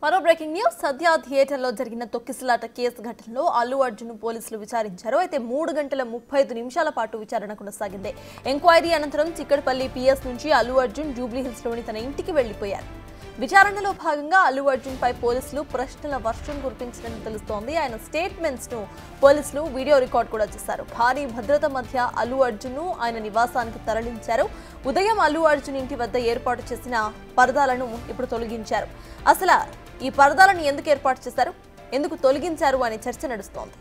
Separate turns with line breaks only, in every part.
మరో breaking news. సద్య థియేటర్లో జరిగిన తొక్కిసలాట కేసు ఘటనలో అల్లు అర్జున్ పోలీసులు విచారించారు. అయితే 3 గంటల 35 నిమిషాల పాటు విచారణ కొనసాగింది. ఎంక్వైరీ అనంతరం చిక్కడపల్లి పిఎస్ నుంచి అల్లు అర్జున్ జూబ్లీహిల్స్లోని తన ఇంటికి వెళ్లిపోయారు. విచారణలో భాగంగా అల్లు అర్జున్ పై పోలీసులు ప్రశ్నల వర్షం కురిపించినట్లు తెలుస్తోంది. ఆయన స్టేట్మెంట్స్ ను పోలీసులు వీడియో రికార్డ్ కూడా చేశారు. భారీ భద్రత మధ్య అల్లు అర్జున్ ను ఆయన నివాసానికి తరలించారు. ఉదయం అల్లు అర్జున్ ఇంటి వద్ద ఏర్పాటు చేసిన పరదాలను ఇప్పుడు తొలగించారు. అసలు ఈ పరదాలను ఎందుకు ఏర్పాటు చేశారు, ఎందుకు తొలగించారు అనే చర్చ నడుస్తోంది.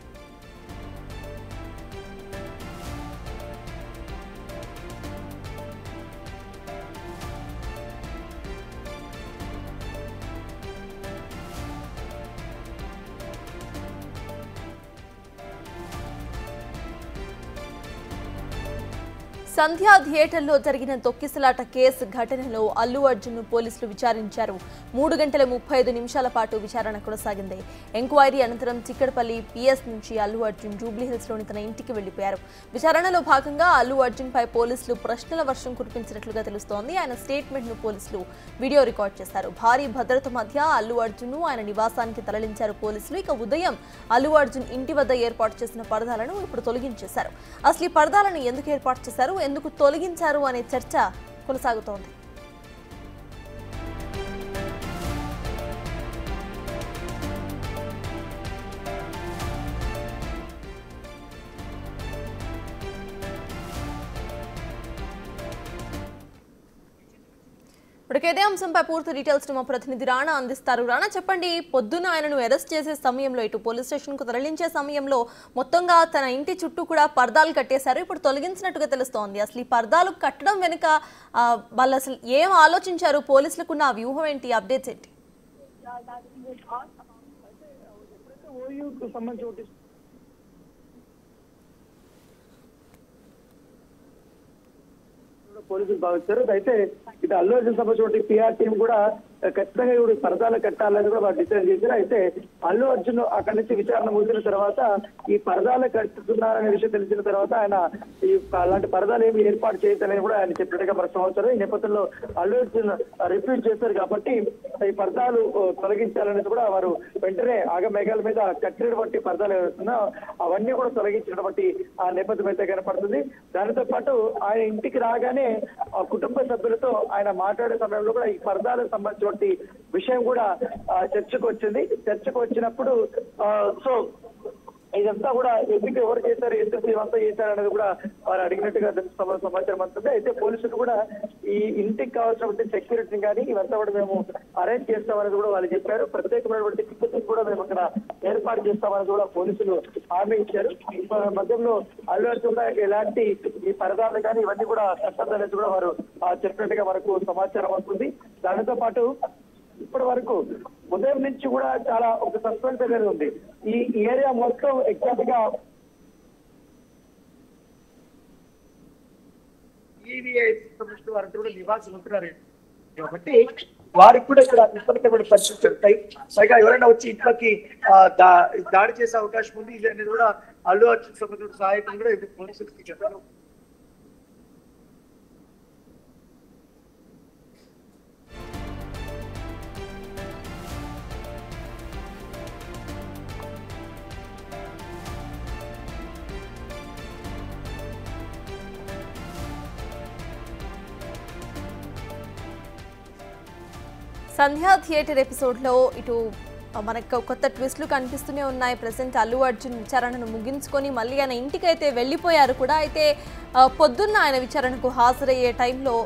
సంధ్యా థియేటర్లో జరిగిన తొక్కిసలాట కేసు ఘటనలో అల్లు అర్జున్ పోలీసులు విచారించారు. 3 గంటల 35 నిమిషాల పాటు విచారణ కొనసాగింది. ఎంక్వైరీ అనంతరం చిక్కడపల్లి పిఎస్ నుంచి అల్లు అర్జున్ జూబ్లీహిల్స్లోని తన ఇంటికి వెళ్లిపోయారు. విచారణలో భాగంగా అల్లు అర్జున్ పై పోలీసులు ప్రశ్నల వర్షం కురిపించినట్లుగా తెలుస్తోంది. ఆయన స్టేట్మెంట్ ను పోలీసులు వీడియో రికార్డ్ చేశారు. భారీ భద్రత మధ్య అల్లు అర్జున్ ఆయన నివాసానికి తరలించారు పోలీసులు. ఇక ఉదయం అల్లు అర్జున్ ఇంటి వద్ద ఏర్పాటు చేసిన పరదాలను ఇప్పుడు తొలగించేశారు. అసలు ఈ పరదాలను ఎందుకు ఏర్పాటు చేశారు, ఎందుకు తొలగించారు అనే చర్చ కొనసాగుతోంది. ఇదే అంశంపై పూర్తి డీటెయిల్స్ మా ప్రతినిధి రాణా అందిస్తారు. రాణా, చెప్పండి, పొద్దున ఆయనను అరెస్ట్ చేసే సమయంలో, ఇటు పోలీస్ స్టేషన్ కు తరలించే సమయంలో మొత్తంగా తన ఇంటి చుట్టూ కూడా పర్దాలు కట్టేశారు. ఇప్పుడు తొలగించినట్టుగా తెలుస్తోంది. అసలు ఈ పర్దాలు కట్టడం వెనుక వాళ్ళు అసలు ఏం ఆలోచించారు, పోలీసులకున్న వ్యూహం ఏంటి, అప్డేట్స్ ఏంటి?
పోలీసులు భావిస్తారు. అయితే ఇటు అల్లు అర్జున్ సంబంధించిన పిఆర్ టీం కూడా ఖచ్చితంగా ఇప్పుడు పరదాలు కట్టాలని కూడా వాళ్ళు డిసైడ్ చేశారు. అయితే అల్లు అర్జున్ అక్కడి నుంచి విచారణ ముగిసిన తర్వాత ఈ పరదాలు కట్టుతున్నారనే విషయం తెలిసిన తర్వాత ఆయన ఈ అలాంటి పరదాలు ఏమి ఏర్పాటు చేయొద్దని కూడా ఆయన చెప్పినట్టుగా మనకు సమాచారం. ఈ నేపథ్యంలో అల్లు అర్జున్ రిపీట్ చేశారు కాబట్టి ఈ పరదాలు తొలగించాలనేది కూడా వారు వెంటనే ఆగమేఘాల మీద కట్టినటువంటి పరదాలు ఏవైతున్నా అవన్నీ కూడా తొలగించినటువంటి ఆ నేపథ్యం అయితే కనపడుతుంది. దానితో పాటు ఆయన ఇంటికి రాగానే ఆ కుటుంబ సభ్యులతో ఆయన మాట్లాడే సమయంలో కూడా ఈ పరదాలకు సంబంధించిన విషయం కూడా చర్చకు వచ్చింది. చర్చకు వచ్చినప్పుడు సో ఇదంతా కూడా ఎందుకు ఎవరు చేశారు, ఎందుకు ఇవంతా చేశారు అనేది కూడా వారు అడిగినట్టుగా సమాచారం అందుతుంది. అయితే పోలీసులు కూడా ఈ ఇంటికి కావాల్సినటువంటి సెక్యూరిటీని కానీ ఇవంతా కూడా మేము అరేంజ్ చేస్తామనేది కూడా వాళ్ళు చెప్పారు. ప్రత్యేకమైనటువంటి టికెట్స్ కూడా మేము అక్కడ ఏర్పాటు చేస్తామని కూడా పోలీసులు హామీ ఇచ్చారు. ఈ మధ్యంలో అల్లు అర్జున్ ఎలాంటి ఈ పరదాలు కానీ ఇవన్నీ కూడా కట్టదనేది కూడా వారు చెప్పినట్టుగా మనకు సమాచారం వస్తుంది. దానితో పాటు ఇప్పటి వరకు ఉదయం నుంచి కూడా చాలా ఒక సస్పెన్స్ అనేది ఉంది. ఈ ఏరియా మొత్తం ఎగ్జాక్ట్ గా వారంతా కూడా నివాసులు ఉంటున్నారు కాబట్టి వారికి కూడా ఇక్కడ ఇప్పటికీ పరిస్థితులు ఉంటాయి. పైగా ఎవరైనా వచ్చి ఇంట్లోకి దాడి చేసే అవకాశం ఉంది. ఇది అనేది కూడా అల్లు అర్జున్ సంబంధించిన సహాయకులు కూడా ఇది పోలీసులకి చెప్పారు.
సంధ్యా థియేటర్ ఎపిసోడ్లో ఇటు మనకు కొత్త ట్విస్ట్లు కనిపిస్తూనే ఉన్నాయి. ప్రెసెంట్ అల్లు అర్జున్ విచారణను ముగించుకొని మళ్ళీ ఆయన ఇంటికైతే వెళ్ళిపోయారు కూడా. అయితే పొద్దున్న ఆయన విచారణకు హాజరయ్యే టైంలో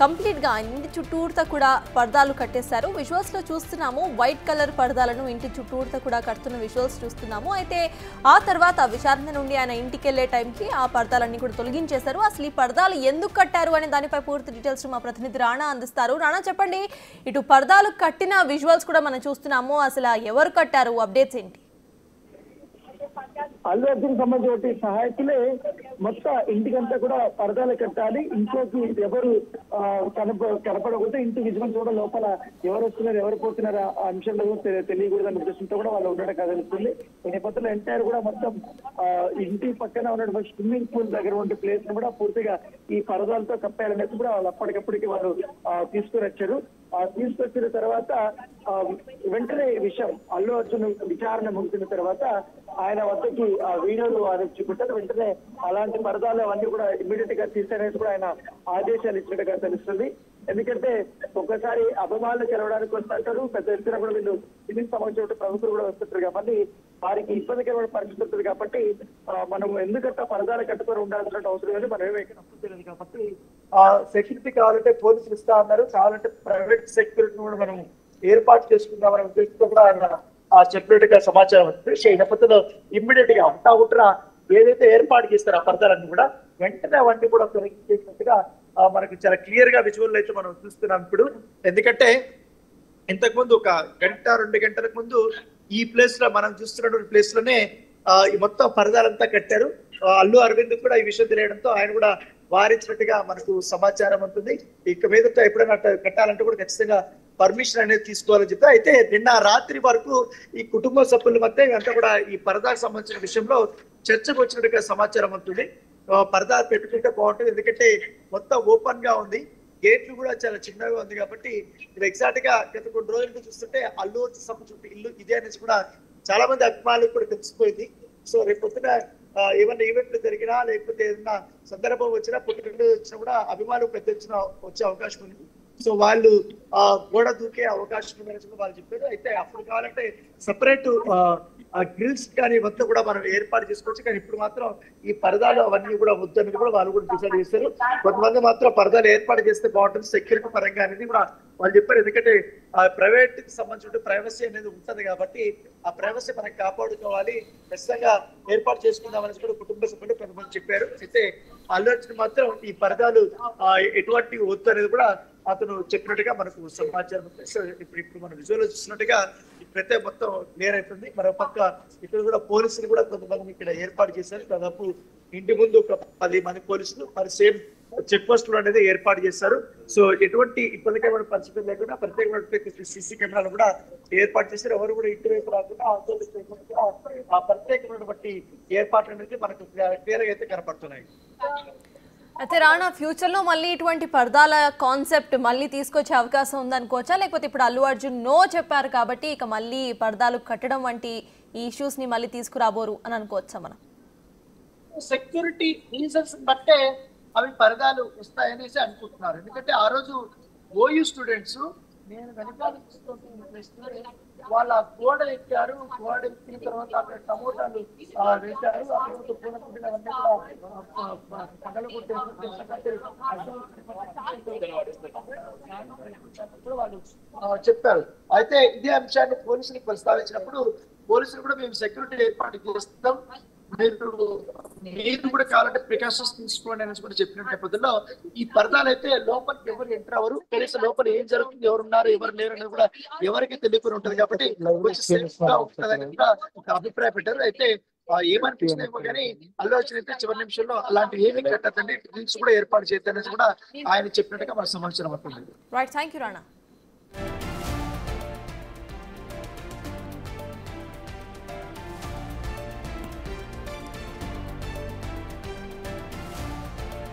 కంప్లీట్గా ఆయన ఇంటి చుట్టూర్తా కూడా పరదాలు కట్టేశారు. విజువల్స్లో చూస్తున్నాము, వైట్ కలర్ పరదాలను ఇంటి చుట్టూర్తా కూడా కడుతున్న విజువల్స్ చూస్తున్నాము. అయితే ఆ తర్వాత విచారణ నుండి ఆయన ఇంటికి వెళ్ళే టైంకి ఆ పరదాలన్నీ కూడా తొలగించేశారు. అసలు ఈ పరదాలు ఎందుకు కట్టారు అనే దానిపై పూర్తి డీటెయిల్స్ మా ప్రతినిధి రాణా అందిస్తారు. రాణా, చెప్పండి, ఇటు పరదాలు కట్టిన విజువల్స్ కూడా మనం చూస్తున్నాము. అసలు ఎవరు కట్టారు, అప్డేట్స్ ఏంటి?
అల్లు అర్జున్ సంబంధించిన సహాయకులే మొత్తం ఇంటికంతా కూడా పరదాలు కట్టాలి, ఇంట్లోకి ఎవరు కనపడకూడదు, ఇంటి విజువల్స్ కూడా లోపల ఎవరు వస్తున్నారు ఎవరు పోతున్నారు ఆ అంశంలో తెలియకూడదని ఉద్దేశంతో కూడా వాళ్ళు ఉండడం కదులుతుంది. ఈ నేపథ్యంలో ఎంటైర్ కూడా మొత్తం ఇంటి పక్కన ఉన్నటువంటి స్విమ్మింగ్ పూల్ దగ్గర ఉండే ప్లేస్ ను కూడా పూర్తిగా ఈ పరదాలతో కప్పాలనేది కూడా వాళ్ళు అప్పటికప్పటికి వాళ్ళు తీసుకుని వచ్చారు. తీసుకొచ్చిన తర్వాత వెంటనే ఈ విషయం అల్లు అర్జున్ విచారణ ముగిసిన తర్వాత ఆయన వద్దకి ఆ వీడియోలు చూపెట్టారు. వెంటనే అలాంటి పరదాలు అవన్నీ కూడా ఇమ్మీడియట్ గా తీసేనేసి కూడా ఆయన ఆదేశాలు ఇచ్చినట్టుగా తెలుస్తుంది. ఎందుకంటే ఒక్కసారి అభిమానులు గెలవడానికి వస్తుంటారు, పెద్ద ఎత్తున కూడా వీళ్ళు దీనికి సంబంధించిన ప్రముఖులు కూడా వస్తుంటారు కాబట్టి వారికి ఇబ్బందికరమైన పరిస్థితి ఉంటుంది. కాబట్టి మనం ఎందుకంటే పరదాలు కట్టుకొని ఉండాల్సిన అవసరం లేదు, మనం ఏమీ తెలియదు కాబట్టి సెక్యూరిటీ కావాలంటే పోలీసులు ఇస్తా అన్నారు, కావాలంటే ప్రైవేట్ సెక్యూరిటీ కూడా మనం ఏర్పాటు చేసుకుందామనే ఉద్దేశంతో కూడా ఆయన చెప్పినట్టుగా సమాచారం వస్తుంది. ఈ నేపథ్యంలో ఇమ్మీడియట్ గా అంతా కూడా ఏదైతే ఏర్పాటు చేస్తారో ఆ పరదాలన్నీ కూడా వెంటనే అవన్నీ కూడా తొలగించేసినట్టుగా మనకు చాలా క్లియర్ గా విజువల్ అయితే మనం చూస్తున్నాం ఇప్పుడు. ఎందుకంటే ఇంతకు ముందు ఒక గంట 2 గంటలకు ముందు ఈ ప్లేస్ లో మనం చూస్తున్నటువంటి ప్లేస్ లోనే ఈ మొత్తం పరదాలంతా కట్టారు. అల్లు అరవింద్ కూడా ఈ విషయం తెలియడంతో ఆయన కూడా వారించినట్టుగా మనకు సమాచారం ఉంటుంది. ఇక మీదట ఎప్పుడైనా కట్టాలంటే కూడా ఖచ్చితంగా పర్మిషన్ అనేది తీసుకోవాలని చెప్తే, అయితే నిన్న రాత్రి వరకు ఈ కుటుంబ సభ్యుల మధ్య అంతా కూడా ఈ పరదాకు సంబంధించిన విషయంలో చర్చకు వచ్చినట్టుగా సమాచారం ఉంటుంది. పరదా పెట్టుకుంటే బాగుంటుంది, ఎందుకంటే మొత్తం ఓపెన్ గా ఉంది, గేట్లు కూడా చాలా చిన్నగా ఉంది కాబట్టి ఇది ఎగ్జాక్ట్ గా గత కొన్ని రోజులతో చూస్తుంటే అల్లు అర్జున్ సంబంధించిన ఇల్లు ఇదే అనేసి కూడా చాలా మంది అభిమానులకు కూడా తెలిసిపోయింది. సో రేపు పొద్దున ఏమన్నా ఈవెంట్లు జరిగినా లేకపోతే ఏదైనా సందర్భం వచ్చినా పుట్టినరోజు వచ్చినా కూడా అభిమానులు పెద్ద ఎత్తున వచ్చే అవకాశం ఉంది. సో వాళ్ళు గోడ దూకే అవకాశం ఉందని వాళ్ళు చెప్పారు. అయితే అప్పుడు కావాలంటే సపరేట్ గ్రిల్స్ కానీ ఇవంతా కూడా మనం ఏర్పాటు చేసుకోవచ్చు, కానీ ఇప్పుడు మాత్రం ఈ పరదాలు అవన్నీ కూడా వద్దని కూడా వాళ్ళు కూడా డిసైడ్ చేస్తారు. కొంతమంది మాత్రం పరదాలు ఏర్పాటు చేస్తే బాగుంటుంది సెక్యూరిటీ పరంగా అనేది కూడా వాళ్ళు చెప్పారు. ఎందుకంటే ప్రైవేట్ కి సంబంధించిన ప్రైవసీ అనేది ఉంటుంది కాబట్టి ఆ ప్రైవసీ మనం కాపాడుకోవాలి, ఖచ్చితంగా ఏర్పాటు చేసుకుందామని కూడా కుటుంబ సభ్యులు కొంతమంది చెప్పారు. అయితే అల్లు అర్జున్ మాత్రం ఈ పరదాలు ఎటువంటి వద్దు అనేది కూడా అతను చెప్పినట్టుగా మనకు సమాచారం. ఇప్పుడు మనం విజువల్ చూసినట్టుగా ఇప్పుడైతే మొత్తం క్లియర్ అవుతుంది. మరో పక్క ఇక్కడ కూడా పోలీసులు కూడా కొంతమంది ఇక్కడ ఏర్పాటు చేశారు. దాదాపు ఇంటి ముందు ఒక 10 మంది పోలీసులు మరి సేమ్ చెక్ పోస్టులు అనేది ఏర్పాటు చేశారు. సో ఎటువంటి ఇబ్బందికరమైన పరిస్థితులు లేకుండా ప్రత్యేకమైన సీసీ కెమెరాలు కూడా ఏర్పాటు చేశారు. ఎవరు కూడా ఇంటి వైపు రాకుండా ఆ ప్రత్యేకమైనటువంటి ఏర్పాట్లు అనేది మనకు క్లియర్ గా అయితే కనపడుతున్నాయి.
అయితే రానా ఫ్యూచర్ లో మళ్ళీ ఇటువంటి పరదాల కాన్సెప్ట్ మళ్ళీ తీసుకొచ్చే అవకాశం ఉందనుకోవచ్చా, లేకపోతే ఇప్పుడు అల్లు అర్జున్ నో చెప్పారు కాబట్టి ఇక మళ్ళీ పరదాలు కట్టడం వంటి ఈ ఇష్యూస్ ని మళ్ళీ తీసుకురాబోరు అని అనుకోవచ్చా మనం?
సెక్యూరిటీ రీజన్స్ బట్టే అవి పరదాలు వస్తాయనేసి అనుకుంటున్నారు. ఎందుకంటే ఆ రోజు ఓయూ స్టూడెంట్స్ నేను వెనకాల వాళ్ళ గోడ ఎక్కారు, గోడ ఎక్కిన తర్వాత అక్కడ టమోటాలు వేశారు, అక్కడ పూనకుండినవన్నీ పంటలు వాళ్ళు చెప్పారు. అయితే ఇదే అంశాన్ని పోలీసులకు ప్రస్తావించినప్పుడు పోలీసులు కూడా మేము సెక్యూరిటీ ఏర్పాటు చేస్తాం, మీరు కూడా కావాలంటే ప్రికాషన్స్ తీసుకోండి అని కూడా చెప్పిన నేపథ్యంలో ఈ పరదాలు అయితే లోపలికి ఎవరు ఎంటర్ అవ్వరు, కనీసం లోపల ఏం జరుగుతుంది, ఎవరున్నారు ఎవరు లేరు అనేది కూడా ఎవరికి తెలియకుండా ఉంటది కాబట్టి కొంచెం సేఫ్ గా ఉంటుందని కూడా ఒక అభిప్రాయం పెట్టారు. అయితే ఏమనిపించినామో కానీ అల్లు అర్జున్ అయితే చివరి నిమిషంలో అలాంటి ఏమీ కట్టద్దండి, డ్రింక్స్ కూడా ఏర్పాటు చేద్దామని కూడా ఆయన చెప్పినట్టుగా మన సమాచారం అవుతుంది.
Right, thank you Rana.